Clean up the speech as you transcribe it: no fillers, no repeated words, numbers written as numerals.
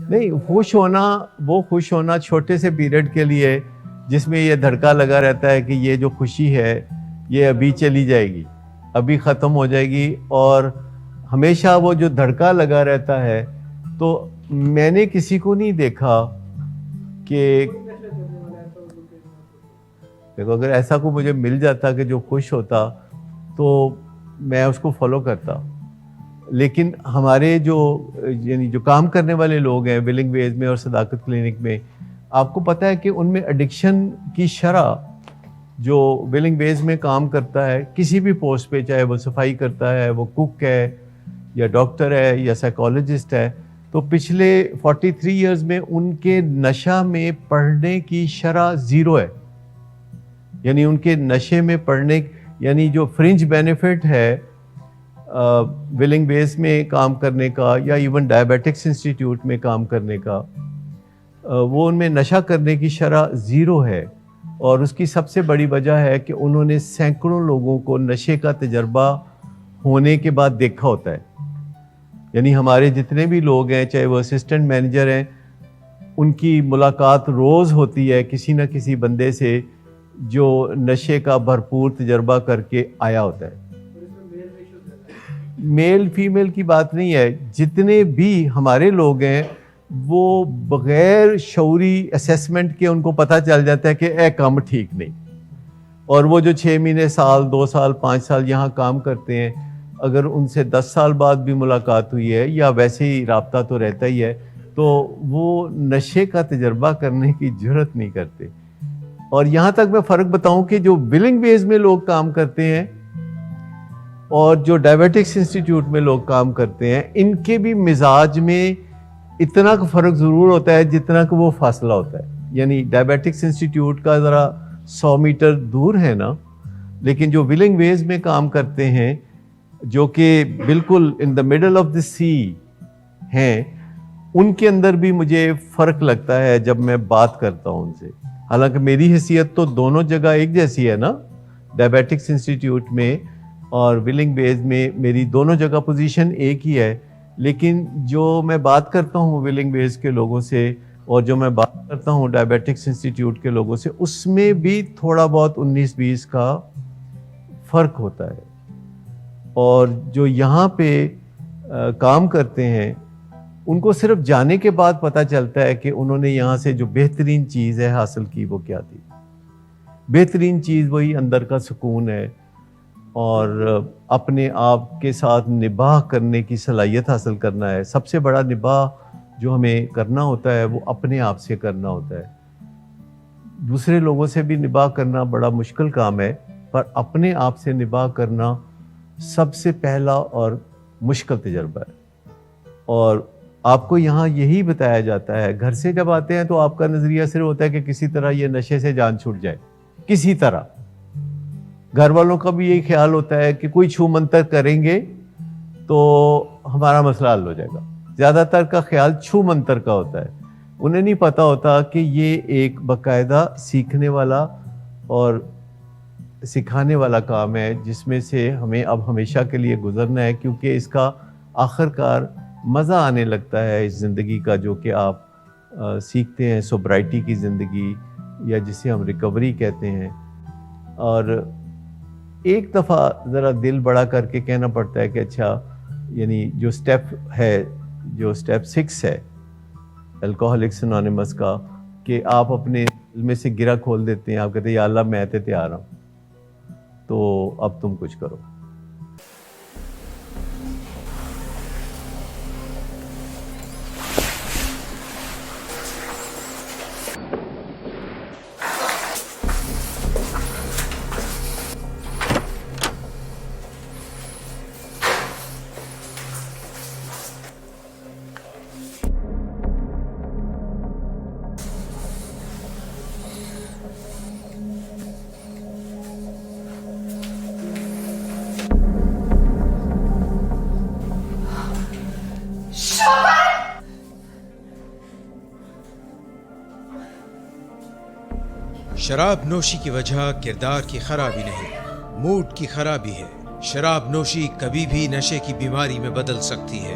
نہیں، خوش ہونا چھوٹے سے پیریڈ کے لیے جس میں یہ دھڑکا لگا رہتا ہے کہ یہ جو خوشی ہے یہ ابھی چلی جائے گی، ابھی ختم ہو جائے گی، اور ہمیشہ وہ جو دھڑکا لگا رہتا ہے. تو میں نے کسی کو نہیں دیکھا کہ دیکھو اگر ایسا کوئی مجھے مل جاتا کہ جو خوش ہوتا تو میں اس کو فالو کرتا. لیکن ہمارے جو کام کرنے والے لوگ ہیں ولنگ ویز میں اور صداقت کلینک میں، آپ کو پتہ ہے کہ ان میں ایڈکشن کی شرح جو ولنگ ویز میں کام کرتا ہے کسی بھی پوسٹ پہ، چاہے وہ صفائی کرتا ہے، وہ کک ہے یا ڈاکٹر ہے یا سائیکالوجسٹ ہے، تو پچھلے 43 ایئرز میں ان کے نشہ میں پڑھنے کی شرح 0 ہے. یعنی ان کے نشے میں پڑھنے، یعنی جو فرنج بینیفٹ ہے ولنگ ویز میں کام کرنے کا یا ایون ڈائبیٹکس انسٹیٹیوٹ میں کام کرنے کا، وہ ان میں نشہ کرنے کی شرح 0 ہے. اور اس کی سب سے بڑی وجہ ہے کہ انہوں نے سینکڑوں لوگوں کو نشے کا تجربہ ہونے کے بعد دیکھا ہوتا ہے. یعنی ہمارے جتنے بھی لوگ ہیں، چاہے وہ اسسٹنٹ مینیجر ہیں، ان کی ملاقات روز ہوتی ہے کسی نہ کسی بندے سے جو نشے کا بھرپور تجربہ کر کے آیا ہوتا ہے. میل فیمیل کی بات نہیں ہے، جتنے بھی ہمارے لوگ ہیں وہ بغیر شعوری اسیسمنٹ کے ان کو پتہ چل جاتا ہے کہ اے کام ٹھیک نہیں. اور وہ جو 6 مہینے، سال، 2 سال، 5 سال یہاں کام کرتے ہیں، اگر ان سے 10 سال بعد بھی ملاقات ہوئی ہے یا ویسے ہی رابطہ تو رہتا ہی ہے، تو وہ نشے کا تجربہ کرنے کی جرات نہیں کرتے. اور یہاں تک میں فرق بتاؤں کہ جو ولنگ ویز میں لوگ کام کرتے ہیں اور جو ڈائبیٹکس انسٹیٹیوٹ میں لوگ کام کرتے ہیں، ان کے بھی مزاج میں اتنا فرق ضرور ہوتا ہے جتنا کہ وہ فاصلہ ہوتا ہے. یعنی ڈائبیٹکس انسٹیٹیوٹ کا ذرا 100 میٹر دور ہے نا، لیکن جو ولنگ ویز میں کام کرتے ہیں جو کہ بالکل ان دا مڈل آف دا سی ہیں، ان کے اندر بھی مجھے فرق لگتا ہے جب میں بات کرتا ہوں ان سے. حالانکہ میری حیثیت تو دونوں جگہ ایک جیسی ہے نا، ڈائبیٹکس انسٹیٹیوٹ میں اور ولنگ ویز میں میری دونوں جگہ پوزیشن ایک ہی ہے. لیکن جو میں بات کرتا ہوں ولنگ ویز کے لوگوں سے اور جو میں بات کرتا ہوں ڈائبیٹکس انسٹیٹیوٹ کے لوگوں سے، اس میں بھی تھوڑا بہت 19-20 کا فرق ہوتا ہے. اور جو یہاں پہ کام کرتے ہیں ان کو صرف جانے کے بعد پتہ چلتا ہے کہ انہوں نے یہاں سے جو بہترین چیز ہے حاصل کی وہ کیا تھی. بہترین چیز وہی اندر کا سکون ہے اور اپنے آپ کے ساتھ نباہ کرنے کی صلاحیت حاصل کرنا ہے. سب سے بڑا نباہ جو ہمیں کرنا ہوتا ہے وہ اپنے آپ سے کرنا ہوتا ہے. دوسرے لوگوں سے بھی نباہ کرنا بڑا مشکل کام ہے، پر اپنے آپ سے نباہ کرنا سب سے پہلا اور مشکل تجربہ ہے. اور آپ کو یہاں یہی بتایا جاتا ہے. گھر سے جب آتے ہیں تو آپ کا نظریہ صرف ہوتا ہے کہ کسی طرح یہ نشے سے جان چھوٹ جائے، کسی طرح. گھر والوں کا بھی یہی خیال ہوتا ہے کہ کوئی چھو منتر کریں گے تو ہمارا مسئلہ حل ہو جائے گا. زیادہ تر کا خیال چھو منتر کا ہوتا ہے. انہیں نہیں پتا ہوتا کہ یہ ایک باقاعدہ سیکھنے والا اور سکھانے والا کام ہے جس میں سے ہمیں اب ہمیشہ کے لیے گزرنا ہے، کیونکہ اس کا آخر کار مزہ آنے لگتا ہے اس زندگی کا جو کہ آپ سیکھتے ہیں، سوبرائٹی کی زندگی یا جسے ہم ریکوری کہتے ہیں. اور ایک دفعہ ذرا دل بڑا کر کے کہنا پڑتا ہے کہ اچھا، یعنی جو سٹیپ ہے، جو سٹیپ 6 ہے الکوہولکس انونیمس کا، کہ آپ اپنے دل میں سے گرہ کھول دیتے ہیں. آپ کہتے ہیں یا اللہ میں تے تیار ہوں، تو اب تم کچھ کرو. شراب نوشی کی وجہ کردار کی خرابی نہیں، موڈ کی خرابی ہے. شراب نوشی کبھی بھی نشے کی بیماری میں بدل سکتی ہے.